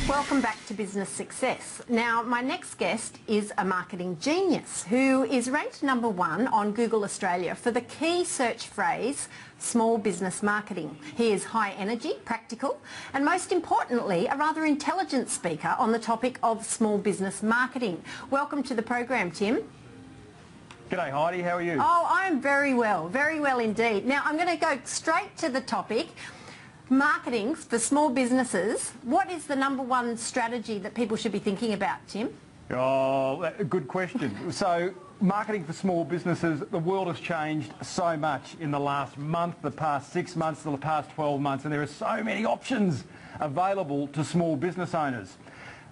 Welcome back to Business Success. Now, my next guest is a marketing genius who is ranked #1 on Google Australia for the key search phrase, small business marketing. He is high energy, practical, and most importantly, a rather intelligent speaker on the topic of small business marketing. Welcome to the program, Tim. G'day Heidi, how are you? Oh, I'm very well indeed. Now, I'm going to go straight to the topic. Marketing for small businesses. What is the #1 strategy that people should be thinking about, Tim? Oh, good question. So, marketing for small businesses, the world has changed so much in the last month, the past 6 months, the past 12 months, and there are so many options available to small business owners.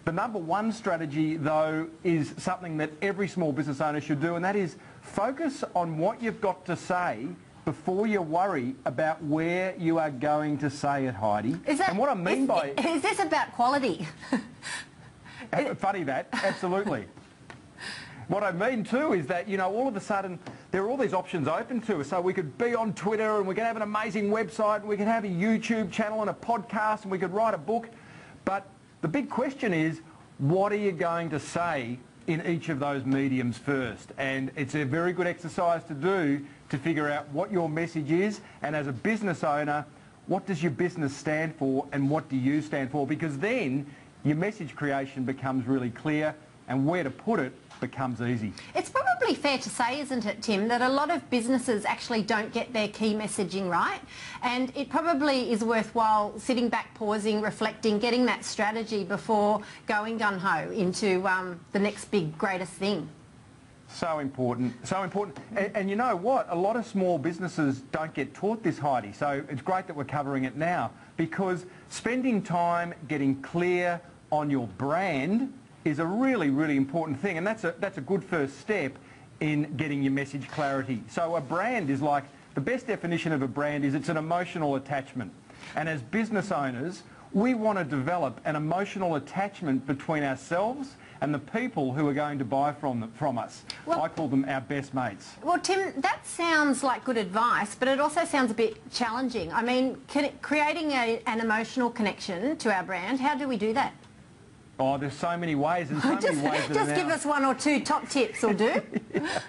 The #1 strategy, though, is something that every small business owner should do, and that is focus on what you've got to say before you worry about where you are going to say it, Heidi. And what I mean by... Is this about quality? Funny that, absolutely. What I mean too is that, you know, all of a sudden there are all these options open to us. So we could be on Twitter and we could have an amazing website and we could have a YouTube channel and a podcast and we could write a book. But the big question is, what are you going to say in each of those mediums first? And it's a very good exercise to do to figure out what your message is, and as a business owner, what does your business stand for and what do you stand for? Because then your message creation becomes really clear and where to put it becomes easy. It's probably fair to say, isn't it, Tim, that a lot of businesses actually don't get their key messaging right, and it probably is worthwhile sitting back, pausing, reflecting, getting that strategy before going gung-ho into the next big, greatest thing. So important, so important. And you know what? A lot of small businesses don't get taught this, Heidi, so it's great that we're covering it now, because spending time getting clear on your brand is a really, really important thing, and that's a good first step in getting your message clarity. So a brand is like, the best definition of a brand is it's an emotional attachment. And as business owners, we want to develop an emotional attachment between ourselves and the people who are going to buy from us. Well, I call them our best mates. Well, Tim, that sounds like good advice, but it also sounds a bit challenging. I mean, creating an emotional connection to our brand, how do we do that? Oh, there's so many ways, and so many ways. Just give us 1 or 2 top tips will do. Yeah.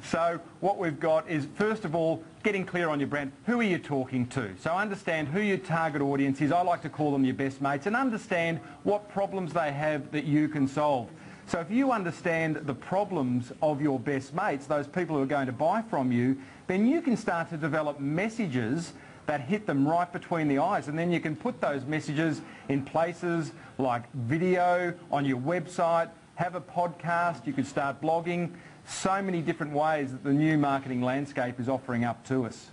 So what we've got is, first of all, getting clear on your brand. Who are you talking to? So understand who your target audience is. I like to call them your best mates, and understand what problems they have that you can solve. So if you understand the problems of your best mates, those people who are going to buy from you, then you can start to develop messages that hit them right between the eyes, and then you can put those messages in places like video, on your website, have a podcast, you could start blogging. So many different ways that the new marketing landscape is offering up to us.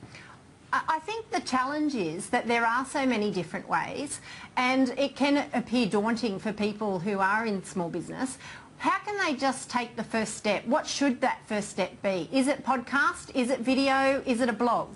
I think the challenge is that there are so many different ways, and it can appear daunting for people who are in small business. How can they just take the first step? What should that first step be? Is it podcast? Is it video? Is it a blog?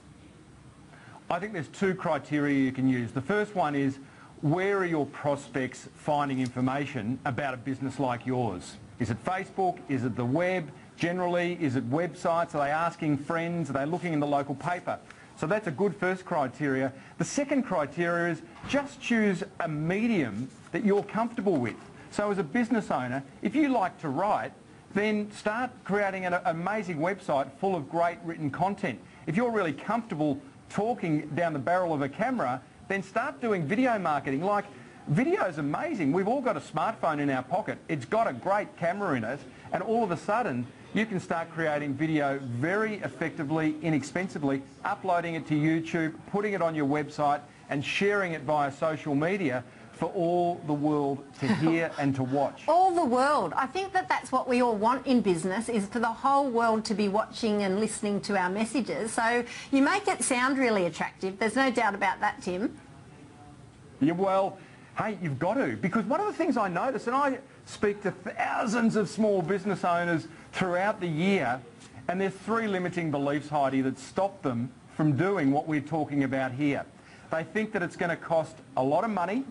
I think there's 2 criteria you can use. The first one is, where are your prospects finding information about a business like yours? Is it Facebook? Is it the web? Generally, is it websites? Are they asking friends? Are they looking in the local paper? So that's a good first criteria. The second criteria is just choose a medium that you're comfortable with. So as a business owner, if you like to write, then start creating an amazing website full of great written content. If you're really comfortable talking down the barrel of a camera, then start doing video marketing. Like, video's amazing. We've all got a smartphone in our pocket. It's got a great camera in it, and all of a sudden you can start creating video very effectively, inexpensively, uploading it to YouTube, putting it on your website and sharing it via social media for all the world to hear and to watch. All the world. I think that that's what we all want in business, is for the whole world to be watching and listening to our messages. So you make it sound really attractive. There's no doubt about that, Tim. Yeah, well, hey, you've got to. Because one of the things I notice, and I speak to thousands of small business owners throughout the year, and there's 3 limiting beliefs, Heidi, that stop them from doing what we're talking about here. They think that it's going to cost a lot of money,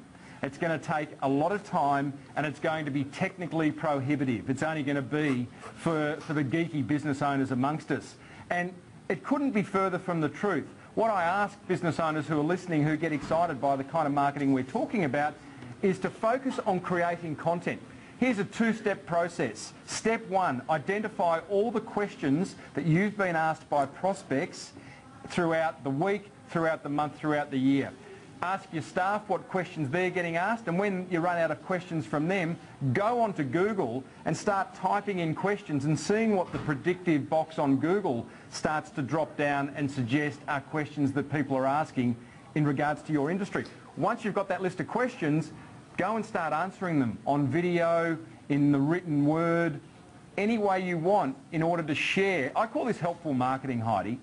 it's going to take a lot of time, and it's going to be technically prohibitive. It's only going to be for the geeky business owners amongst us. And it couldn't be further from the truth. What I ask business owners who are listening, who get excited by the kind of marketing we're talking about, is to focus on creating content. Here's a two-step process. Step one, identify all the questions that you've been asked by prospects throughout the week, throughout the month, throughout the year. Ask your staff what questions they're getting asked, and when you run out of questions from them, go onto Google and start typing in questions and seeing what the predictive box on Google starts to drop down and suggest are questions that people are asking in regards to your industry. Once you've got that list of questions, go and start answering them on video, in the written word, any way you want in order to share. I call this helpful marketing, Heidi.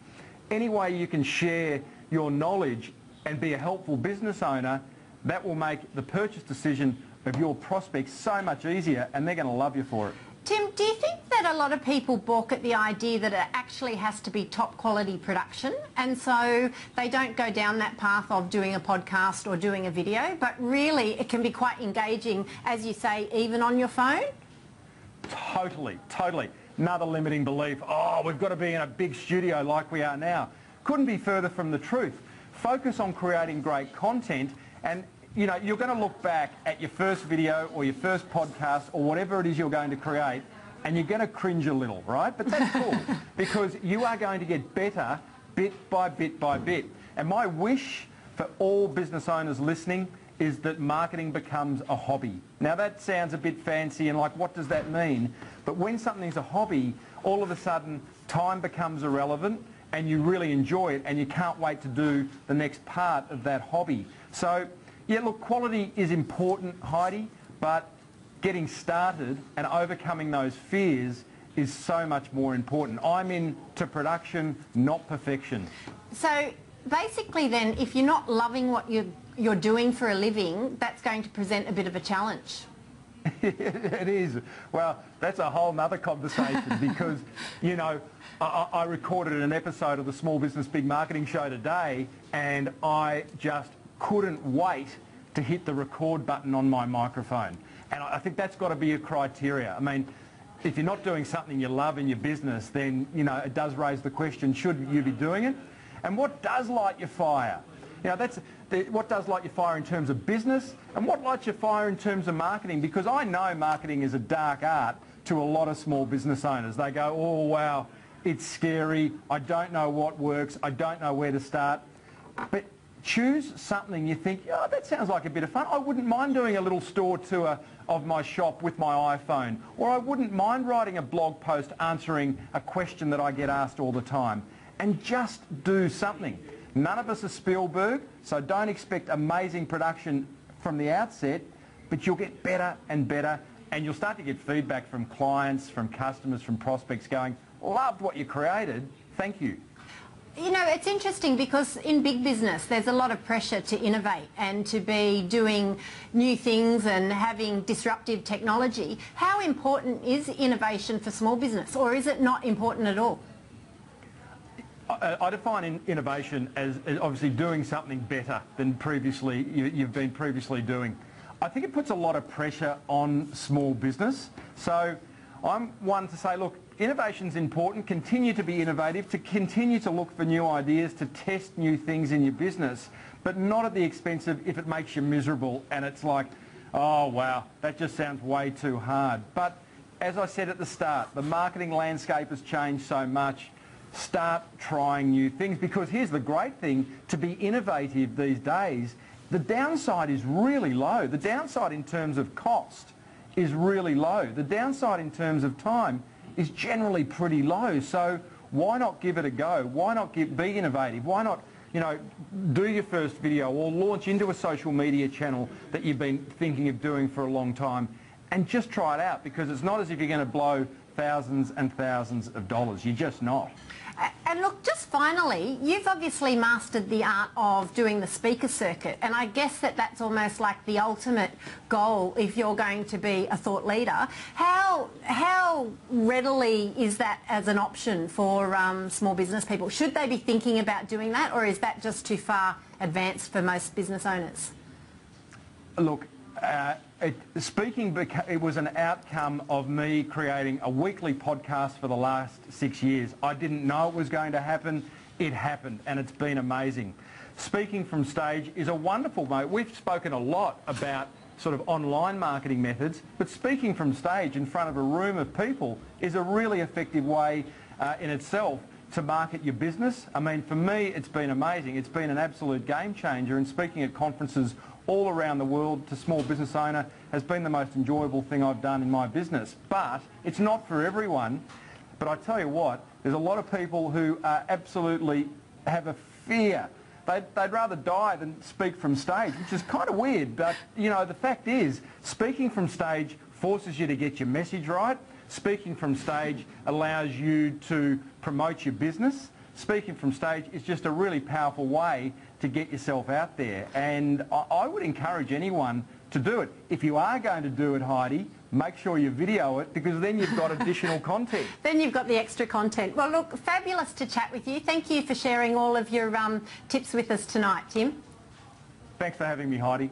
Any way you can share your knowledge and be a helpful business owner, that will make the purchase decision of your prospects so much easier, and they're going to love you for it. Tim, do you think that a lot of people balk at the idea that it actually has to be top quality production, and so they don't go down that path of doing a podcast or doing a video, but really it can be quite engaging, as you say, even on your phone? Totally, totally. Another limiting belief, oh, we've got to be in a big studio like we are now. Couldn't be further from the truth. Focus on creating great content, and you know, you're going to look back at your first video or your first podcast or whatever it is you're going to create, and you're going to cringe a little, right? But that's cool, because you are going to get better bit by bit by bit. And my wish for all business owners listening is that marketing becomes a hobby. Now that sounds a bit fancy and like, what does that mean? But when something's a hobby, all of a sudden time becomes irrelevant, and you really enjoy it, and you can't wait to do the next part of that hobby. So, yeah, look, quality is important, Heidi, but getting started and overcoming those fears is so much more important. I'm into production, not perfection. So basically then, if you're not loving what you're doing for a living, that's going to present a bit of a challenge. It is. Well, that's a whole nother conversation because, you know, I recorded an episode of the Small Business Big Marketing Show today, and I just couldn't wait to hit the record button on my microphone. And I think that's got to be a criteria. I mean, if you're not doing something you love in your business, then, you know, it does raise the question, should you be doing it? And what does light your fire? You know, that's what does light your fire in terms of business, and what lights your fire in terms of marketing? Because I know marketing is a dark art to a lot of small business owners. They go, oh wow, it's scary, I don't know what works, I don't know where to start. But choose something you think, oh, that sounds like a bit of fun. I wouldn't mind doing a little store tour of my shop with my iPhone, or I wouldn't mind writing a blog post answering a question that I get asked all the time. And just do something. None of us are Spielberg, so don't expect amazing production from the outset, but you'll get better and better, and you'll start to get feedback from clients, from customers, from prospects going, loved what you created, thank you. You know, it's interesting because in big business there's a lot of pressure to innovate and to be doing new things and having disruptive technology. How important is innovation for small business, or is it not important at all? I define innovation as obviously doing something better than previously you've been previously doing. I think it puts a lot of pressure on small business. So I'm one to say, look, innovation's important, continue to be innovative, to continue to look for new ideas, to test new things in your business, but not at the expense of if it makes you miserable and it's like, oh wow, that just sounds way too hard. But as I said at the start, the marketing landscape has changed so much. Start trying new things, because here's the great thing, to be innovative these days, the downside is really low. The downside in terms of cost is really low. The downside in terms of time is generally pretty low. So why not give it a go? Why not be innovative? Why not, you know, do your first video or launch into a social media channel that you've been thinking of doing for a long time, and just try it out, because it's not as if you're going to blow thousands and thousands of dollars. You're just not. And look, just finally, you've obviously mastered the art of doing the speaker circuit, and I guess that's almost like the ultimate goal if you're going to be a thought leader. How readily is that as an option for small business people? Should they be thinking about doing that, or is that just too far advanced for most business owners? Look, speaking, it was an outcome of me creating a weekly podcast for the last 6 years. I didn't know it was going to happen. It happened, and it's been amazing. Speaking from stage is a wonderful mode. We've spoken a lot about sort of online marketing methods, but speaking from stage in front of a room of people is a really effective way in itself to market your business. I mean, for me, it's been amazing. It's been an absolute game changer, and speaking at conferences all around the world to small business owner has been the most enjoyable thing I've done in my business. But it's not for everyone. But I tell you what, there's a lot of people who absolutely have a fear. They'd rather die than speak from stage, which is kind of weird. But, you know, the fact is, speaking from stage forces you to get your message right. Speaking from stage allows you to promote your business. Speaking from stage is just a really powerful way to get yourself out there. And I would encourage anyone to do it. If you are going to do it, Heidi, make sure you video it, because then you've got additional content. Then you've got the extra content. Well, look, fabulous to chat with you. Thank you for sharing all of your tips with us tonight, Tim. Thanks for having me, Heidi.